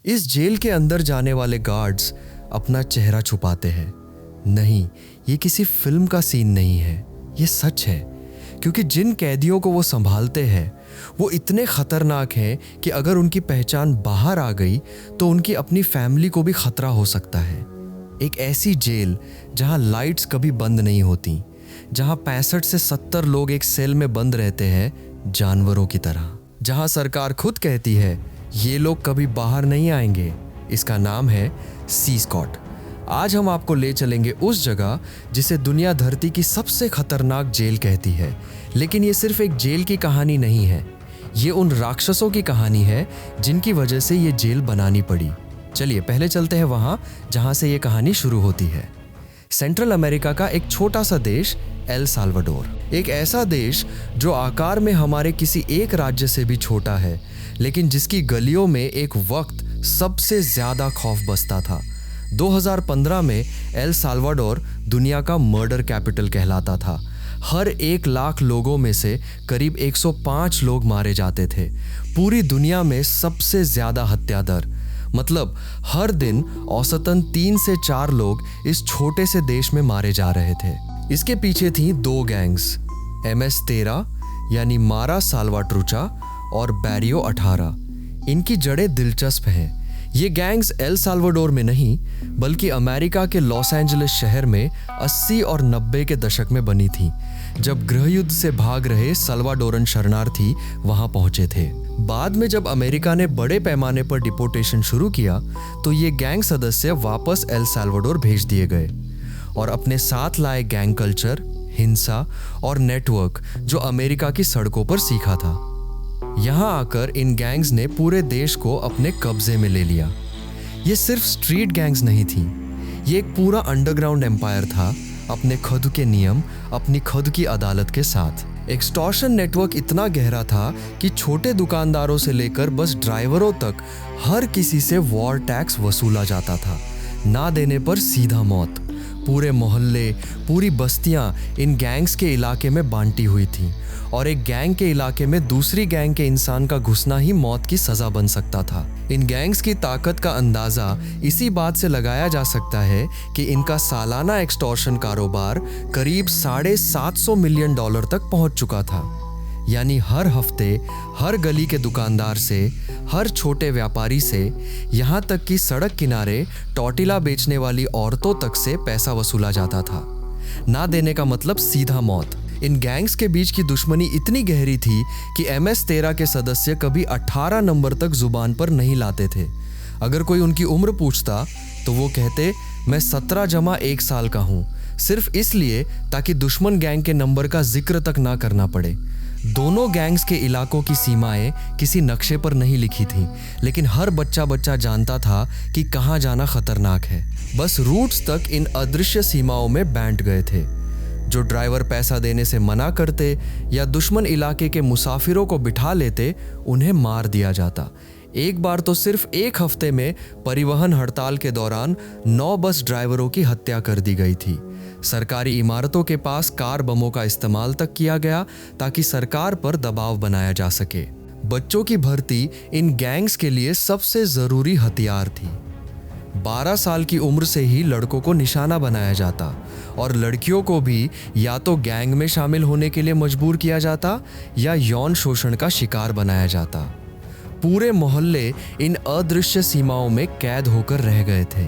इस जेल के अंदर जाने वाले गार्ड्स अपना चेहरा छुपाते हैं। नहीं, ये किसी फिल्म का सीन नहीं है, ये सच है। क्योंकि जिन कैदियों को वो संभालते हैं वो इतने खतरनाक हैं कि अगर उनकी पहचान बाहर आ गई तो उनकी अपनी फैमिली को भी खतरा हो सकता है। एक ऐसी जेल जहां लाइट्स कभी बंद नहीं होती, जहां 65 से 70 लोग एक सेल में बंद रहते हैं जानवरों की तरह, जहां सरकार खुद कहती है ये लोग कभी बाहर नहीं आएंगे। इसका नाम है सी स्कॉट। आज हम आपको ले चलेंगे उस जगह जिसे दुनिया धरती की सबसे खतरनाक जेल कहती है। लेकिन ये सिर्फ एक जेल की कहानी नहीं है, ये उन राक्षसों की कहानी है जिनकी वजह से ये जेल बनानी पड़ी। चलिए पहले चलते हैं वहां जहां से ये कहानी शुरू होती है। सेंट्रल अमेरिका का एक छोटा सा देश एल साल्वाडोर। एक ऐसा देश जो आकार में हमारे किसी एक राज्य से भी छोटा है, लेकिन जिसकी गलियों में एक वक्त सबसे ज्यादा खौफ बसता था। 2015 में एल साल्वाडोर दुनिया का मर्डर कैपिटल कहलाता था। हर 1 लाख लोगों में से करीब 105 लोग मारे जाते थे। पूरी दुनिया में सबसे ज्यादा हत्या दर, मतलब हर दिन औसतन 3 से 4 लोग इस छोटे से देश में मारे जा रहे थे। इसके पीछे थी 2 गैंग्स, MS-13 यानी मारा साल्वाट्रूचा और बैरियो 18। इनकी जड़ें दिलचस्प हैं। ये गैंग्स एल साल्वाडोर में नहीं बल्कि अमेरिका के लॉस एंजलिस शहर में 80 और 90 के दशक में बनी थी, जब गृहयुद्ध से भाग रहे सल्वाडोरन शरणार्थी वहां पहुंचे थे। बाद में जब अमेरिका ने बड़े पैमाने पर डिपोर्टेशन शुरू किया तो ये गैंग सदस्य वापस एल साल्वाडोर भेज दिए गए और अपने साथ लाए गैंग कल्चर, हिंसा और नेटवर्क जो अमेरिका की सड़कों पर सीखा था। यहां आकर इन गैंग्स ने पूरे देश को अपने कब्जे में ले लिया। ये सिर्फ स्ट्रीट गैंग्स नहीं थी, ये एक पूरा अंडरग्राउंड एम्पायर था, अपने खुद के नियम, अपनी खुद की अदालत के साथ। एक्सटॉर्शन नेटवर्क इतना गहरा था कि छोटे दुकानदारों से लेकर बस ड्राइवरों तक हर किसी से वॉर टैक्स वसूला जाता था। ना देने पर सीधा मौत। पूरे मोहल्ले, पूरी बस्तियां इन गैंग्स के इलाके में बांटी हुई थी और एक गैंग के इलाके में दूसरी गैंग के इंसान का घुसना ही मौत की सजा बन सकता था। इन गैंग्स की ताकत का अंदाजा इसी बात से लगाया जा सकता है कि इनका सालाना एक्सटॉर्शन कारोबार करीब $750 मिलियन तक पहुंच चुका था। यानी हर हफ्ते हर गली के दुकानदार से, हर छोटे व्यापारी से, यहाँ तक कि सड़क किनारे टॉर्टिला बेचने वाली औरतों तक से पैसा वसूला जाता था। ना देने का मतलब सीधा मौत। इन गैंग्स के बीच की दुश्मनी इतनी गहरी थी कि MS-13 के सदस्य कभी 18 नंबर तक जुबान पर नहीं लाते थे। अगर कोई उनकी उम्र पूछता तो वो कहते मैं 17+1 साल का हूँ, सिर्फ इसलिए ताकि दुश्मन गैंग के नंबर का जिक्र तक ना करना पड़े। दोनों गैंग्स के इलाकों की सीमाएं किसी नक्शे पर नहीं लिखी थी, लेकिन हर बच्चा जानता था कि कहाँ जाना खतरनाक है। बस रूट्स तक इन अदृश्य सीमाओं में बांट गए थे। जो ड्राइवर पैसा देने से मना करते या दुश्मन इलाके के मुसाफिरों को बिठा लेते, उन्हें मार दिया जाता। एक बार तो सिर्फ 1 हफ्ते में परिवहन हड़ताल के दौरान 9 बस ड्राइवरों की हत्या कर दी गई थी। सरकारी इमारतों के पास कार बमों का इस्तेमाल तक किया गया ताकि सरकार पर दबाव बनाया जा सके। बच्चों की भर्ती इन गैंग्स के लिए सबसे जरूरी हथियार थी। 12 साल की उम्र से ही लड़कों को निशाना बनाया जाता और लड़कियों को भी या तो गैंग में शामिल होने के लिए मजबूर किया जाता या यौन शोषण का शिकार बनाया जाता। पूरे मोहल्ले इन अदृश्य सीमाओं में कैद होकर रह गए थे।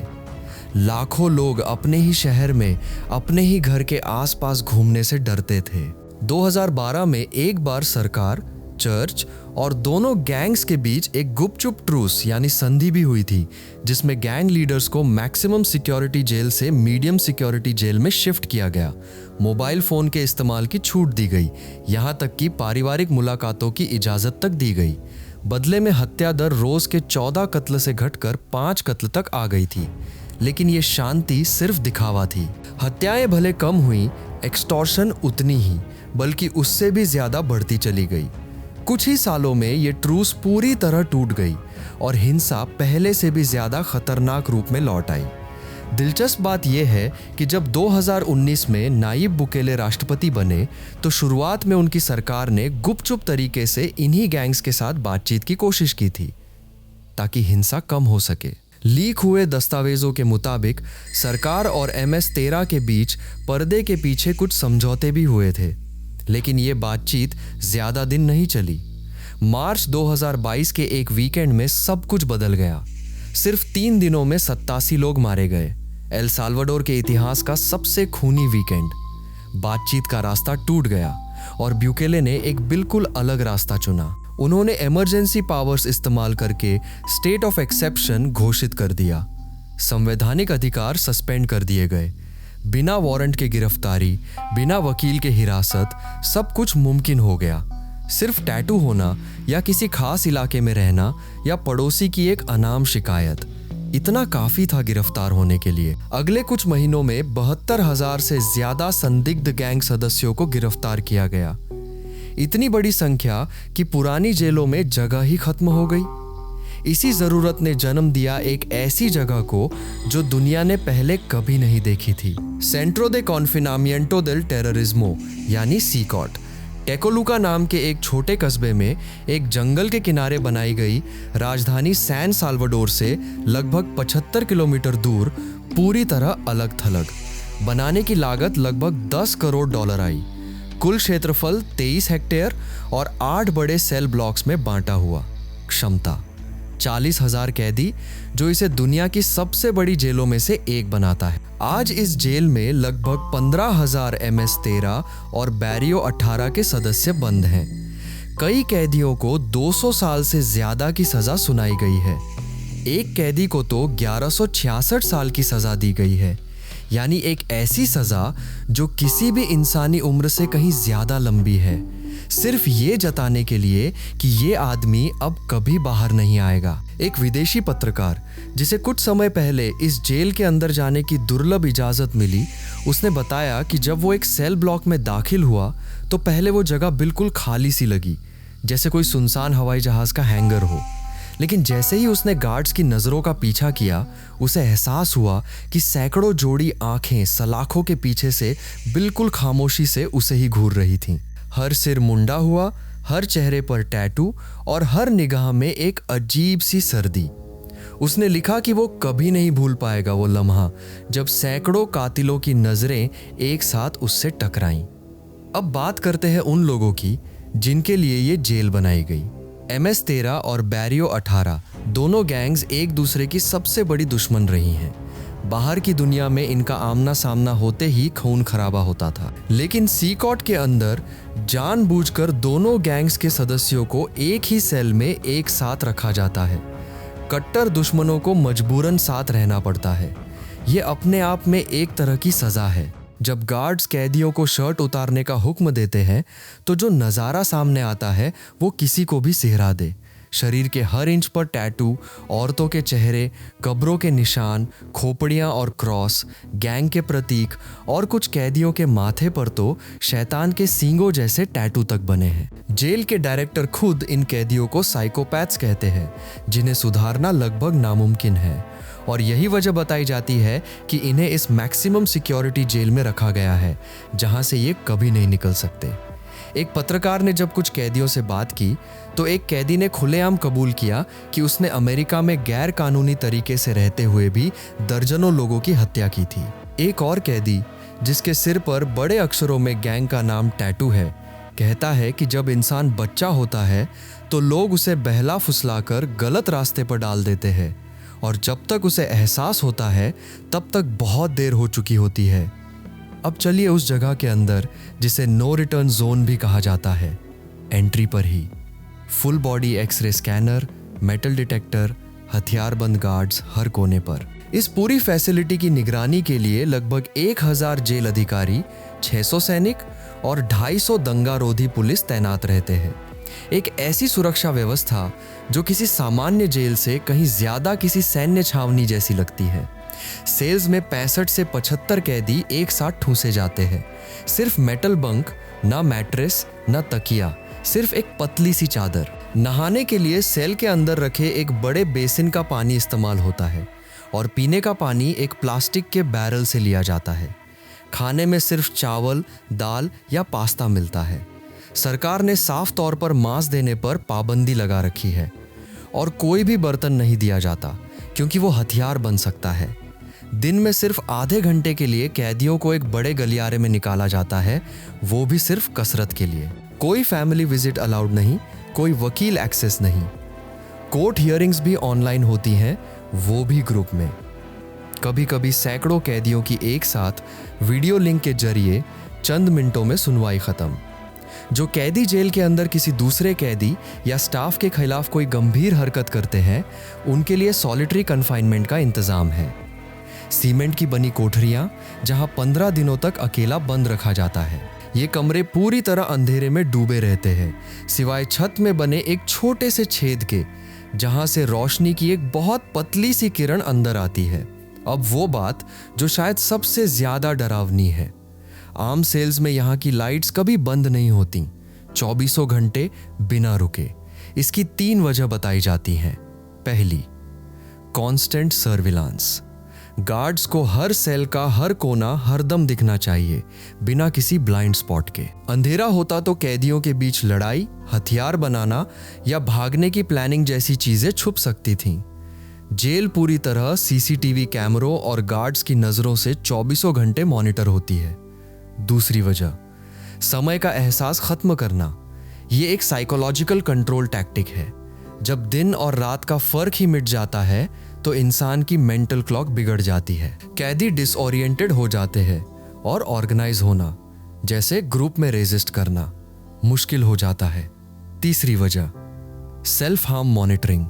लाखों लोग अपने ही शहर में, अपने ही घर के आसपास घूमने से डरते थे। 2012 में एक बार सरकार, चर्च और दोनों गैंग्स के बीच एक गुपचुप ट्रूस यानी संधि भी हुई थी, जिसमें गैंग लीडर्स को मैक्सिमम सिक्योरिटी जेल से मीडियम सिक्योरिटी जेल में शिफ्ट किया गया। मोबाइल फोन के इस्तेमाल की छूट दी गई, यहाँ तक कि पारिवारिक मुलाकातों की इजाजत तक दी गई। बदले में हत्या दर रोज के 14 कत्ल से घटकर 5 कत्ल तक आ गई थी। लेकिन ये शांति सिर्फ दिखावा थी। हत्याएं भले कम हुई, एक्सटॉर्शन उतनी ही, बल्कि उससे भी ज्यादा बढ़ती चली गई। कुछ ही सालों में ये ट्रूस पूरी तरह टूट गई और हिंसा पहले से भी ज्यादा खतरनाक रूप में लौट आई। दिलचस्प बात यह है कि जब 2019 में नायब बुकेले राष्ट्रपति बने तो शुरुआत में उनकी सरकार ने गुपचुप तरीके से इन्हीं गैंग्स के साथ बातचीत की कोशिश की थी। ताकि हिंसा कम हो सके। लीक हुए दस्तावेजों के मुताबिक सरकार और MS-13 के बीच पर्दे के पीछे कुछ समझौते भी हुए थे, लेकिन ये बातचीत ज्यादा दिन नहीं चली। मार्च 2022 के एक वीकेंड में सब कुछ बदल गया। सिर्फ 3 दिनों में 87 लोग मारे गए। एल साल्वाडोर के इतिहास का सबसे खूनी वीकेंड। बातचीत का रास्ता टूट गया और ब्यूकेले ने एक बिल्कुल अलग रास्ता चुना। उन्होंने इमरजेंसी पावर्स इस्तेमाल करके स्टेट ऑफ एक्सेप्शन घोषित कर दिया। संवैधानिक अधिकार सस्पेंड कर दिए गए। बिना वारंट के गिरफ्तारी, बिना वकील के हिरासत, सब कुछ मुमकिन हो गया। सिर्फ टैटू होना या किसी खास इलाके में रहना या पड़ोसी की एक अनाम शिकायत, इतना काफी था गिरफ्तार होने के लिए। अगले कुछ महीनों में 72,000 से ज्यादा संदिग्ध गैंग सदस्यों को गिरफ्तार किया गया। इतनी बड़ी संख्या कि पुरानी जेलों में जगह ही खत्म हो गई। इसी जरूरत ने जन्म दिया एक ऐसी जगह को जो दुनिया ने पहले कभी नहीं देखी थी। सेंट्रो दे कॉन्फिनामिएंटो देल टेररिज्मो यानी सीकॉट, टेकोलुका नाम के एक छोटे कस्बे में एक जंगल के किनारे बनाई गई राजधानी सैन साल्वाडोर से लगभग 75 किलोमीटर दूर पूरी तरह अलग थलग। बनाने की लागत लगभग $10 करोड़ आई। कुल क्षेत्रफल 23 हेक्टेयर और 8 बड़े सेल ब्लॉक्स में बांटा हुआ। क्षमता 40,000 कैदी, जो इसे दुनिया की सबसे बड़ी जेलों में से एक बनाता है। आज इस जेल में लगभग 15,000 MS-13 और बैरियो 18 के सदस्य बंद हैं। कई कैदियों को 200 साल से ज्यादा की सजा सुनाई गई है। एक कैदी को तो 1166 साल की सजा दी गई है, यानी एक ऐसी सजा जो किसी भी इंसानी उम्र से कहीं ज्यादा लंबी है, सिर्फ ये जताने के लिए कि ये आदमी अब कभी बाहर नहीं आएगा। एक विदेशी पत्रकार, जिसे कुछ समय पहले इस जेल के अंदर जाने की दुर्लभ इजाजत मिली, उसने बताया कि जब वो एक सेल ब्लॉक में दाखिल हुआ तो पहले वो जगह बिल्कुल खाली सी लगी, जैसे कोई सुनसान हवाई जहाज का हैंगर हो। लेकिन जैसे ही उसने गार्ड्स की नजरों का पीछा किया, उसे एहसास हुआ कि सैकड़ों जोड़ी आंखें सलाखों के पीछे से बिल्कुल खामोशी से उसे ही घूर रही थीं। हर सिर मुंडा हुआ, हर चेहरे पर टैटू और हर निगाह में एक अजीब सी सर्दी। उसने लिखा कि वो कभी नहीं भूल पाएगा वो लम्हा जब सैकड़ों कातिलों की नजरें एक साथ उससे टकराईं। अब बात करते हैं उन लोगों की जिनके लिए ये जेल बनाई गई। MS-13 और बैरियो 18 दोनों गैंग्स एक दूसरे की सबसे बड़ी दुश्मन रही हैं। बाहर की दुनिया में इनका आमना सामना होते ही खून खराबा होता था, लेकिन सीकॉट के अंदर जानबूझकर दोनों गैंग्स के सदस्यों को एक ही सेल में एक साथ रखा जाता है। कट्टर दुश्मनों को मजबूरन साथ रहना पड़ता है। ये अपने आप में एक तरह की सजा है। जब गार्ड्स कैदियों को शर्ट उतारने का हुक्म देते हैं तो जो नज़ारा सामने आता है वो किसी को भी सिहरा दे। शरीर के हर इंच पर टैटू, औरतों के चेहरे, कब्रों के निशान, खोपड़ियां और क्रॉस, गैंग के प्रतीक, और कुछ कैदियों के माथे पर तो शैतान के सींगों जैसे टैटू तक बने हैं। जेल के डायरेक्टर खुद इन कैदियों को साइकोपैथ्स कहते हैं, जिन्हें सुधारना लगभग नामुमकिन है, और यही वजह बताई जाती है कि इन्हें इस मैक्सिमम सिक्योरिटी जेल में रखा गया है, जहां से ये कभी नहीं निकल सकते। एक पत्रकार ने जब कुछ कैदियों से बात की तो एक कैदी ने खुलेआम कबूल किया कि उसने अमेरिका में गैर कानूनी तरीके से रहते हुए भी दर्जनों लोगों की हत्या की थी। एक और कैदी, जिसके सिर पर बड़े अक्षरों में गैंग का नाम टैटू है, कहता है कि जब इंसान बच्चा होता है तो लोग उसे बहला फुसलाकर गलत रास्ते पर डाल देते हैं, और जब तक उसे एहसास होता है तब तक बहुत देर हो चुकी होती है। अब चलिए उस जगह के अंदर, जिसे नो रिटर्न जोन भी कहा जाता है, एंट्री पर ही full body x-ray scanner, metal detector, हथियारबंद गार्ड्स हर कोने पर। इस पूरी फैसिलिटी की निगरानी के लिए लगभग 1000 जेल अधिकारी, 600 सैनिक और 250 दंगारोधी पुलिस तैनात रहते हैं। एक ऐसी सुरक्षा व्यवस्था जो किसी सामान्य जेल से कहीं ज्यादा किसी सैन्य छावनी जैसी लगती है। सेल्स में 65 से 75 कैदी एक साथ ठूंसे जाते हैं। सिर्फ मेटल बंक, ना मैट्रेस, ना तकिया, सिर्फ एक पतली सी चादर। नहाने के लिए सेल के अंदर रखे एक बड़े बेसिन का पानी इस्तेमाल होता है, और पीने का पानी एक प्लास्टिक के बैरल से लिया जाता है। खाने में सिर्फ चावल, दाल या पास्ता मिलता है। सरकार ने साफ तौर पर मांस देने पर पाबंदी लगा रखी है। और कोई भी बर्तन नहीं दिया जाता क्योंकि वो हथियार बन सकता है। दिन में सिर्फ आधे घंटे के लिए कैदियों को एक बड़े गलियारे में निकाला जाता है, वो भी सिर्फ कसरत के लिए। कोई फैमिली विजिट अलाउड नहीं, कोई वकील एक्सेस नहीं। कोर्ट हियरिंग्स भी ऑनलाइन होती हैं, वो भी ग्रुप में। कभी कभी सैकड़ों कैदियों की एक साथ वीडियो लिंक के जरिए चंद मिनटों में सुनवाई खत्म। जो कैदी जेल के अंदर किसी दूसरे कैदी या स्टाफ के खिलाफ कोई गंभीर हरकत करते हैं, उनके लिए सॉलिटरी कन्फाइनमेंट का इंतजाम है। सीमेंट की बनी कोठरियां जहां 15 दिनों तक अकेला बंद रखा जाता है। ये कमरे पूरी तरह अंधेरे में डूबे रहते हैं, सिवाय छत में बने एक छोटे से छेद के, जहां से रोशनी की एक बहुत पतली सी किरण अंदर आती है। अब वो बात जो शायद सबसे ज्यादा डरावनी है। आम सेल्स में यहाँ की लाइट्स कभी बंद नहीं होती, 24 घंटे बिना रुके। इसकी 3 वजह बताई जाती हैं। पहली, कांस्टेंट सर्विलांस। गार्ड्स को हर सेल का हर कोना हरदम दिखना चाहिए, बिना किसी ब्लाइंड स्पॉट के। अंधेरा होता तो कैदियों के बीच लड़ाई, हथियार बनाना या भागने की प्लानिंग जैसी चीजें छुप सकती थीं। जेल पूरी तरह सीसीटीवी कैमरों और गार्ड्स की नजरों से 24 घंटे मॉनिटर होती है। दूसरी वजह, समय का एहसास खत्म करना। ये एक साइकोलॉजिकल कंट्रोल टैक्टिक है। जब दिन और रात का फर्क ही मिट जाता है तो इंसान की मेंटल क्लॉक बिगड़ जाती है। कैदी डिसओरिएंटेड हो जाते हैं और ऑर्गेनाइज होना, जैसे ग्रुप में रेजिस्ट करना, मुश्किल हो जाता है। तीसरी वजह, सेल्फ हार्म मॉनिटरिंग।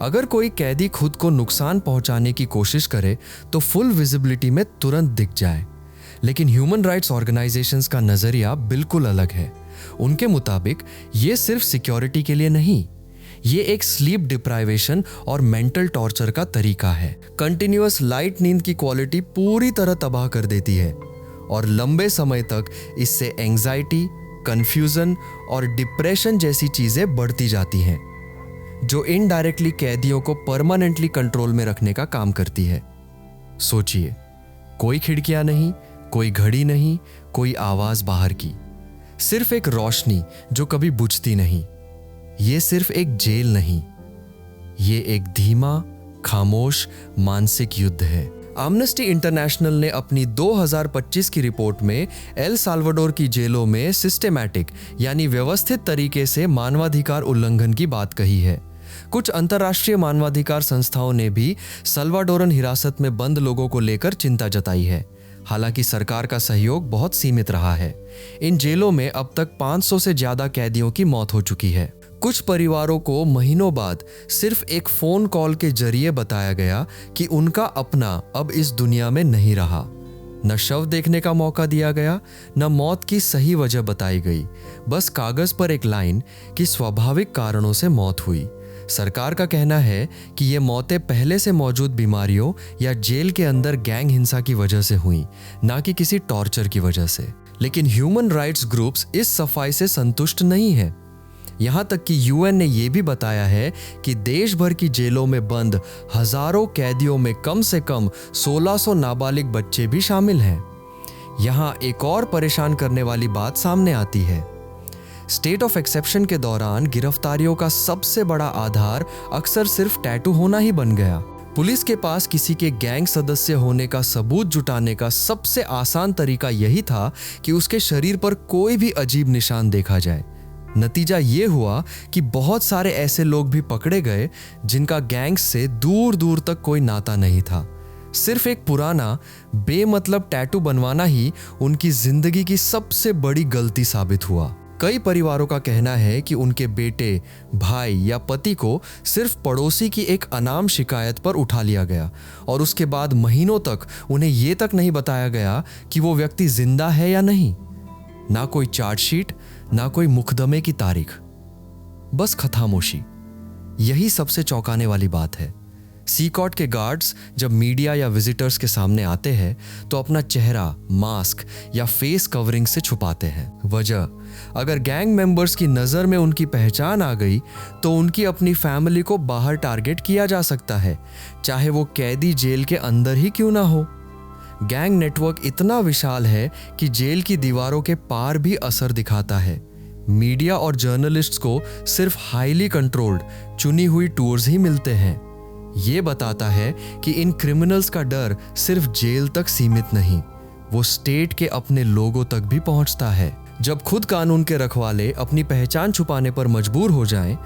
अगर कोई कैदी खुद को नुकसान पहुंचाने की कोशिश करे तो फुल विजिबिलिटी में तुरंत दिख जाए। लेकिन ह्यूमन राइट्स ऑर्गेनाइजेशंस का नजरिया बिल्कुल अलग है। उनके मुताबिक ये सिर्फ सिक्योरिटी के लिए नहीं, ये एक स्लीप डिप्राइवेशन और मेंटल टॉर्चर का तरीका है। कंटिन्यूअस लाइट नींद की क्वालिटी पूरी तरह तबाह कर देती है और लंबे समय तक इससे एंजाइटी, कंफ्यूजन और डिप्रेशन जैसी चीजें बढ़ती जाती हैं, जो इनडायरेक्टली कैदियों को परमानेंटली कंट्रोल में रखने का काम करती है। सोचिए, कोई खिड़कियां नहीं, कोई घड़ी नहीं, कोई आवाज बाहर की, सिर्फ एक रोशनी जो कभी बुझती नहीं। ये सिर्फ एक जेल नहीं, ये एक धीमा, खामोश मानसिक युद्ध है। एम्नेस्टी इंटरनेशनल ने अपनी 2025 की रिपोर्ट में एल साल्वाडोर की जेलों में सिस्टेमैटिक यानी व्यवस्थित तरीके से मानवाधिकार उल्लंघन की बात कही है। कुछ अंतर्राष्ट्रीय मानवाधिकार संस्थाओं ने भी साल्वाडोरन हिरासत में बंद लोगों को लेकर चिंता जताई है। हालांकि सरकार का सहयोग बहुत सीमित रहा है। इन जेलों में अब तक 500 से ज्यादा कैदियों की मौत हो चुकी है। कुछ परिवारों को महीनों बाद सिर्फ एक फोन कॉल के जरिए बताया गया कि उनका अपना अब इस दुनिया में नहीं रहा। न शव देखने का मौका दिया गया, न मौत की सही वजह बताई गई। बस कागज पर एक लाइन कि स्वाभाविक कारणों से मौत हुई। सरकार का कहना है कि ये मौतें पहले से मौजूद बीमारियों या जेल के अंदर गैंग हिंसा की वजह से हुई, ना कि किसी टॉर्चर की वजह से। लेकिन ह्यूमन राइट्स ग्रुप्स इस सफाई से संतुष्ट नहीं है। यहां तक कि यूएन ने यह भी बताया है कि देश भर की जेलों में बंद हजारों कैदियों में कम से कम 1600 नाबालिग बच्चे भी शामिल हैं। यहां एक और परेशान करने वाली बात सामने आती है। स्टेट ऑफ एक्सेप्शन के दौरान गिरफ्तारियों का सबसे बड़ा आधार अक्सर सिर्फ टैटू होना ही बन गया। पुलिस के पास किसी के गैंग सदस्य होने का सबूत जुटाने का सबसे आसान तरीका यही था कि उसके शरीर पर कोई भी अजीब निशान देखा जाए। नतीजा ये हुआ कि बहुत सारे ऐसे लोग भी पकड़े गए जिनका गैंग्स से दूर दूर तक कोई नाता नहीं था। सिर्फ एक पुराना बेमतलब टैटू बनवाना ही उनकी जिंदगी की सबसे बड़ी गलती साबित हुआ। कई परिवारों का कहना है कि उनके बेटे, भाई या पति को सिर्फ पड़ोसी की एक अनाम शिकायत पर उठा लिया गया और उसके बाद महीनों तक उन्हें यह तक नहीं बताया गया कि वो व्यक्ति जिंदा है या नहीं। ना कोई चार्जशीट, ना कोई मुकदमे की तारीख, बस खामोशी। यही सबसे चौंकाने वाली बात है। सी कॉर्ट के गार्ड्स जब मीडिया या विजिटर्स के सामने आते हैं तो अपना चेहरा मास्क या फेस कवरिंग से छुपाते हैं। वजह, अगर गैंग मेंबर्स की नज़र में उनकी पहचान आ गई तो उनकी अपनी फैमिली को बाहर टारगेट किया जा सकता है, चाहे वो कैदी जेल के अंदर ही क्यों ना हो। गैंग नेटवर्क इतना विशाल है कि जेल की दीवारों के पार भी असर दिखाता है। मीडिया और जर्नलिस्ट्स को सिर्फ हाईली कंट्रोल्ड चुनी हुई टूर्स ही मिलते हैं। ये बताता है कि इन क्रिमिनल्स का डर सिर्फ जेल तक सीमित नहीं, वो स्टेट के अपने लोगों तक भी पहुंचता है। जब खुद कानून के रखवाले अपनी पहचान छुपाने पर मजबूर हो जाएं,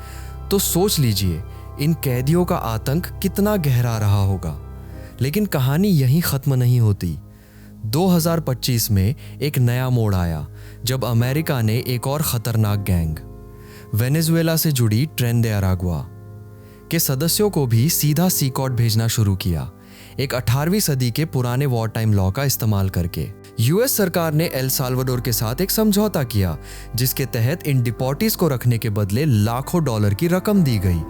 तो सोच लीजिए इन कैदियों का आतंक कितना गहरा रहा होगा। लेकिन कहानी यहीं खत्म नहीं होती। 2025 में एक नया मोड़ आया जब अमेरिका ने एक और खतरनाक गैंग, वेनेजुएला से जुड़ी ट्रेन दे अरागुआ के सदस्यों को भी सीधा सी कॉर्ट भेजना शुरू किया, एक 18वीं सदी के पुराने वॉर टाइम लॉ का इस्तेमाल करके। यूएस सरकार ने एल साल्वाडोर के साथ एक समझौता किया, जिसके तहत इन डिपोर्टीज को रखने के बदले लाखों डॉलर की रकम दी गई।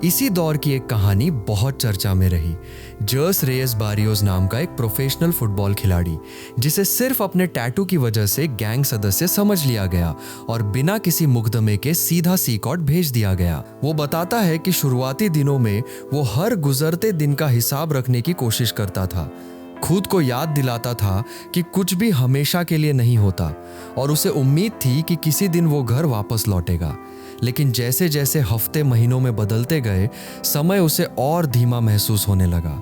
इसी दौर की एक कहानी बहुत चर्चा में रही। जर्स रेयस बारियोस नाम का एक प्रोफेशनल फुटबॉल खिलाड़ी, जिसे सिर्फ अपने टैटू की वजह से गैंग सदस्य समझ लिया गया और बिना किसी मुकदमे के सीधा सी कॉर्ट भेज दिया गया। वो बताता है कि शुरुआती दिनों में वो हर गुजरते दिन का हिसाब रखने की कोशिश करता था, खुद को याद दिलाता था कि कुछ भी हमेशा के लिए नहीं होता और उसे उम्मीद थी कि किसी दिन वो घर वापस लौटेगा। लेकिन जैसे जैसे हफ्ते महीनों में बदलते गए, समय उसे और धीमा महसूस होने लगा।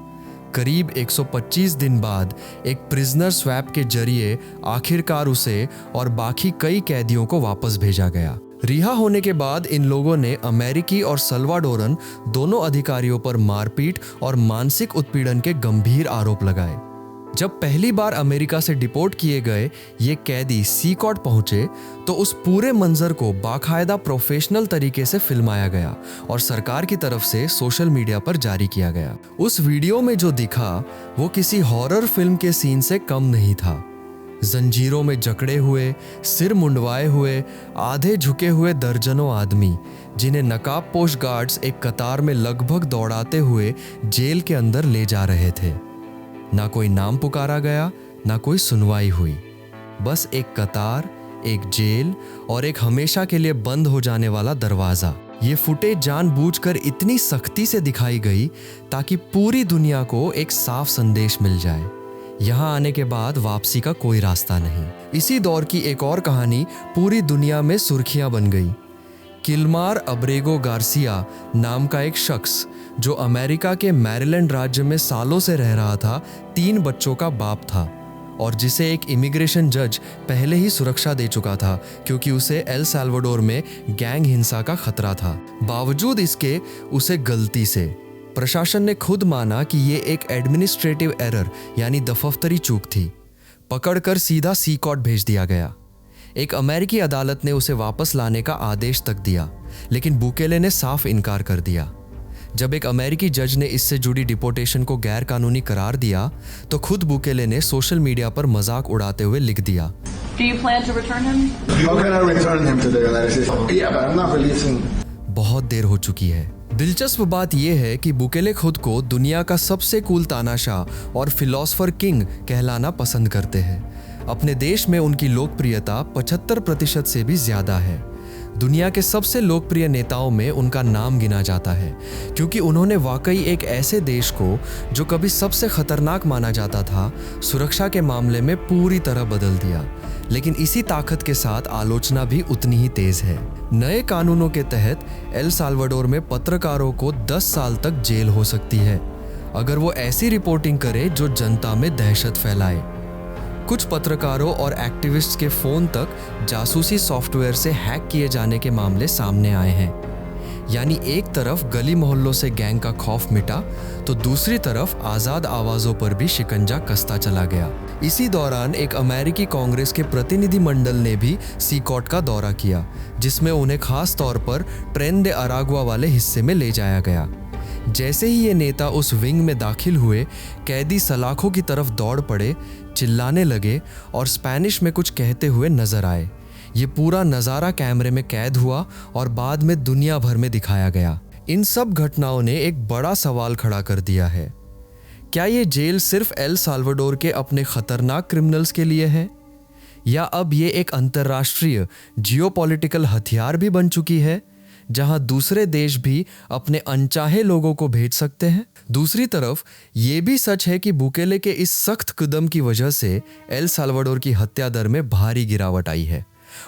करीब 125 दिन बाद एक प्रिजनर स्वैप के जरिए आखिरकार उसे और बाकी कई कैदियों को वापस भेजा गया। रिहा होने के बाद इन लोगों ने अमेरिकी और सल्वाडोरन दोनों अधिकारियों पर मारपीट और मानसिक उत्पीड़न के गंभीर आरोप लगाए। जब पहली बार अमेरिका से डिपोर्ट किए गए ये कैदी सी कॉर्ट पहुंचे, तो उस पूरे मंजर को बाकायदा प्रोफेशनल तरीके से फिल्माया गया और सरकार की तरफ से सोशल मीडिया पर जारी किया गया। उस वीडियो में जो दिखा वो किसी हॉरर फिल्म के सीन से कम नहीं था। जंजीरों में जकड़े हुए, सिर मुंडवाए हुए, आधे झुके हुए दर्जनों आदमी, जिन्हें नकाबपोश गार्ड्स एक कतार में लगभग दौड़ाते हुए जेल के अंदर ले जा रहे थे। ना कोई नाम पुकारा गया, ना कोई सुनवाई हुई, बस एक कतार, एक जेल और एक हमेशा के लिए बंद हो जाने वाला दरवाजा। ये फुटेज जानबूझकर इतनी सख्ती से दिखाई गई ताकि पूरी दुनिया को एक साफ संदेश मिल जाए, यहाँ आने के बाद वापसी का कोई रास्ता नहीं। इसी दौर की एक और कहानी पूरी दुनिया में सुर्खियां बन गई। किल्मार अब्रेगो गार्सिया नाम का एक शख्स, जो अमेरिका के मैरीलैंड राज्य में सालों से रह रहा था, 3 बच्चों का बाप था और जिसे एक इमिग्रेशन जज पहले ही सुरक्षा दे चुका था क्योंकि उसे एल साल्वाडोर में गैंग हिंसा का खतरा था। बावजूद इसके उसे गलती से प्रशासन ने खुद माना कि ये एक एडमिनिस्ट्रेटिव एरर यानी दफतरी चूक थी, पकड़कर सीधा सी कॉर्ट भेज दिया गया। एक अमेरिकी अदालत ने उसे वापस लाने का आदेश तक दिया, लेकिन बुकेले ने साफ इनकार कर दिया। जब एक अमेरिकी जज ने इससे जुड़ी डिपोर्टेशन को गैर कानूनी करार दिया, तो खुद बुकेले ने सोशल मीडिया पर मजाक उड़ाते हुए लिख दिया, बहुत देर हो चुकी है। दिलचस्प बात यह है कि बुकेले खुद को दुनिया का सबसे कूल तानाशाह और फिलोसफर किंग कहलाना पसंद करते हैं। अपने देश में उनकी लोकप्रियता 75% से भी ज्यादा है। दुनिया के सबसे लोकप्रिय नेताओं में उनका नाम गिना जाता है, क्योंकि उन्होंने वाकई एक ऐसे देश को, जो कभी सबसे खतरनाक माना जाता था, सुरक्षा के मामले में पूरी तरह बदल दिया। लेकिन इसी ताकत के साथ आलोचना भी उतनी ही तेज है। नए कानूनों के तहत एल साल्वाडोर में पत्रकारों को 10 साल तक जेल हो सकती है अगर वो ऐसी रिपोर्टिंग करे जो जनता में दहशत फैलाए। कुछ पत्रकारों और एक्टिविस्ट्स के फोन तक जासूसी सॉफ्टवेयर से हैक किए जाने के मामले सामने आए हैं। यानी एक तरफ गली मोहल्लों से गैंग का खौफ मिटा, तो दूसरी तरफ आज़ाद आवाज़ों पर भी शिकंजा कसता चला गया। इसी दौरान एक अमेरिकी कांग्रेस के प्रतिनिधि मंडल ने भी सी कॉर्ट का दौरा किया, जिसमें उन्हें खास तौर पर ट्रेन दे अरागुआ वाले हिस्से में ले जाया गया। जैसे ही ये नेता उस विंग में दाखिल हुए, कैदी सलाखों की तरफ दौड़ पड़े, चिल्लाने लगे और स्पेनिश में कुछ कहते हुए नजर आए। ये पूरा नज़ारा कैमरे में कैद हुआ और बाद में दुनिया भर में दिखाया गया। इन सब घटनाओं ने एक बड़ा सवाल खड़ा कर दिया है, क्या ये जेल सिर्फ एल साल्वाडोर के अपने खतरनाक क्रिमिनल्स के लिए है, या अब ये एक अंतर्राष्ट्रीय जियोपॉलिटिकल हथियार भी बन चुकी है, जहां दूसरे देश भी अपने अनचाहे लोगों को भेज सकते हैं। दूसरी तरफ ये भी सच है कि बुकेले के इस सख्त कदम की वजह से एल साल्वाडोर की हत्या दर में भारी गिरावट आई है।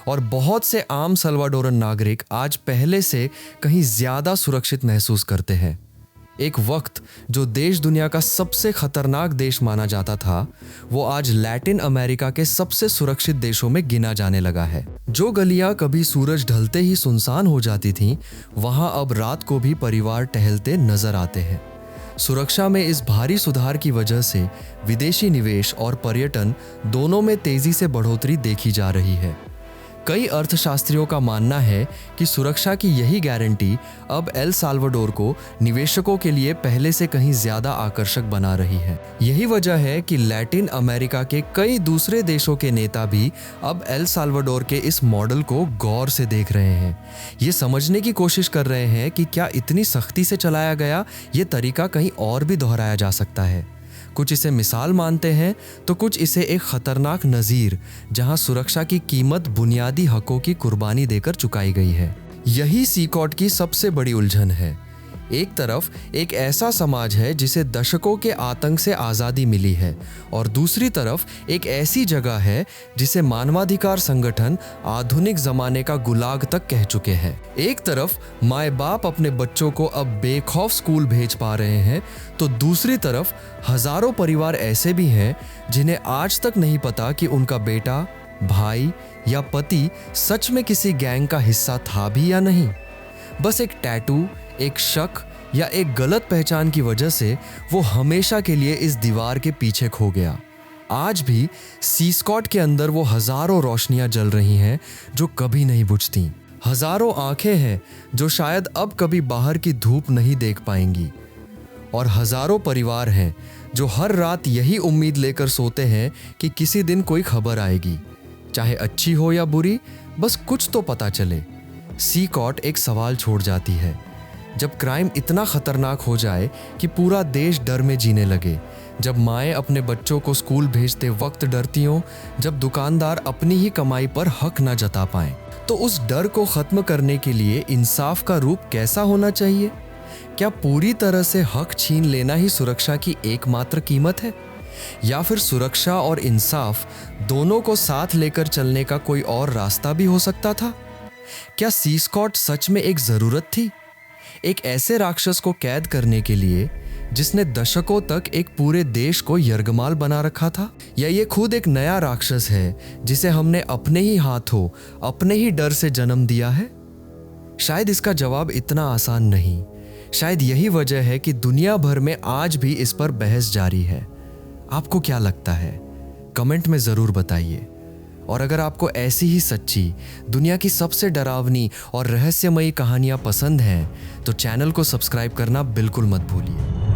और बहुत से आम सल्वाडोरन नागरिक आज पहले से कहीं ज्यादा सुरक्षित महसूस करते हैं। एक वक्त जो देश दुनिया का सबसे खतरनाक देश माना जाता था, वो आज लैटिन अमेरिका के सबसे सुरक्षित देशों में गिना जाने लगा है। जो गलियां कभी सूरज ढलते ही सुनसान हो जाती थीं, वहां अब रात को भी परिवार टहलते नजर आते हैं। सुरक्षा में इस भारी सुधार की वजह से विदेशी निवेश और पर्यटन दोनों में तेजी से बढ़ोतरी देखी जा रही है। कई अर्थशास्त्रियों का मानना है कि सुरक्षा की यही गारंटी अब एल साल्वाडोर को निवेशकों के लिए पहले से कहीं ज्यादा आकर्षक बना रही है। यही वजह है कि लैटिन अमेरिका के कई दूसरे देशों के नेता भी अब एल साल्वाडोर के इस मॉडल को गौर से देख रहे हैं। ये समझने की कोशिश कर रहे हैं कि क्या इतनी सख्ती से चलाया गया ये तरीका कहीं और भी दोहराया जा सकता है। कुछ इसे मिसाल मानते हैं तो कुछ इसे एक खतरनाक नज़ीर, जहां सुरक्षा की कीमत बुनियादी हकों की कुर्बानी देकर चुकाई गई है। यही सीकॉट की सबसे बड़ी उलझन है। एक तरफ एक ऐसा समाज है जिसे दशकों के आतंक से आज़ादी मिली है, और दूसरी तरफ एक ऐसी जगह है जिसे मानवाधिकार संगठन आधुनिक ज़माने का गुलाग तक कह चुके हैं। एक तरफ माए बाप अपने बच्चों को अब बेखौफ स्कूल भेज पा रहे हैं, तो दूसरी तरफ हज़ारों परिवार ऐसे भी हैं जिन्हें आज तक नहीं पता कि उनका बेटा, भाई या पति सच में किसी गैंग का हिस्सा था भी या नहीं। बस एक टैटू, एक शक या एक गलत पहचान की वजह से वो हमेशा के लिए इस दीवार के पीछे खो गया। आज भी सीस्कॉट के अंदर वो हजारों रोशनियां जल रही हैं जो कभी नहीं बुझती। हजारों आंखें हैं जो शायद अब कभी बाहर की धूप नहीं देख पाएंगी, और हजारों परिवार हैं जो हर रात यही उम्मीद लेकर सोते हैं कि किसी दिन कोई खबर आएगी, चाहे अच्छी हो या बुरी, बस कुछ तो पता चले। सीकॉट एक सवाल छोड़ जाती है। जब क्राइम इतना खतरनाक हो जाए कि पूरा देश डर में जीने लगे, जब माएँ अपने बच्चों को स्कूल भेजते वक्त डरती हों, जब दुकानदार अपनी ही कमाई पर हक न जता पाएं, तो उस डर को खत्म करने के लिए इंसाफ का रूप कैसा होना चाहिए? क्या पूरी तरह से हक छीन लेना ही सुरक्षा की एकमात्र कीमत है, या फिर सुरक्षा और इंसाफ दोनों को साथ लेकर चलने का कोई और रास्ता भी हो सकता था? क्या सीस्कॉट सच में एक जरूरत थी, एक ऐसे राक्षस को कैद करने के लिए जिसने दशकों तक एक पूरे देश को यरगमाल बना रखा था, या ये खुद एक नया राक्षस है जिसे हमने अपने ही हाथों, अपने ही डर से जन्म दिया है? शायद इसका जवाब इतना आसान नहीं। शायद यही वजह है कि दुनिया भर में आज भी इस पर बहस जारी है। आपको क्या लगता है? कमेंट में जरूर बताइए। और अगर आपको ऐसी ही सच्ची, दुनिया की सबसे डरावनी और रहस्यमयी कहानियां पसंद हैं, तो चैनल को सब्सक्राइब करना बिल्कुल मत भूलिए।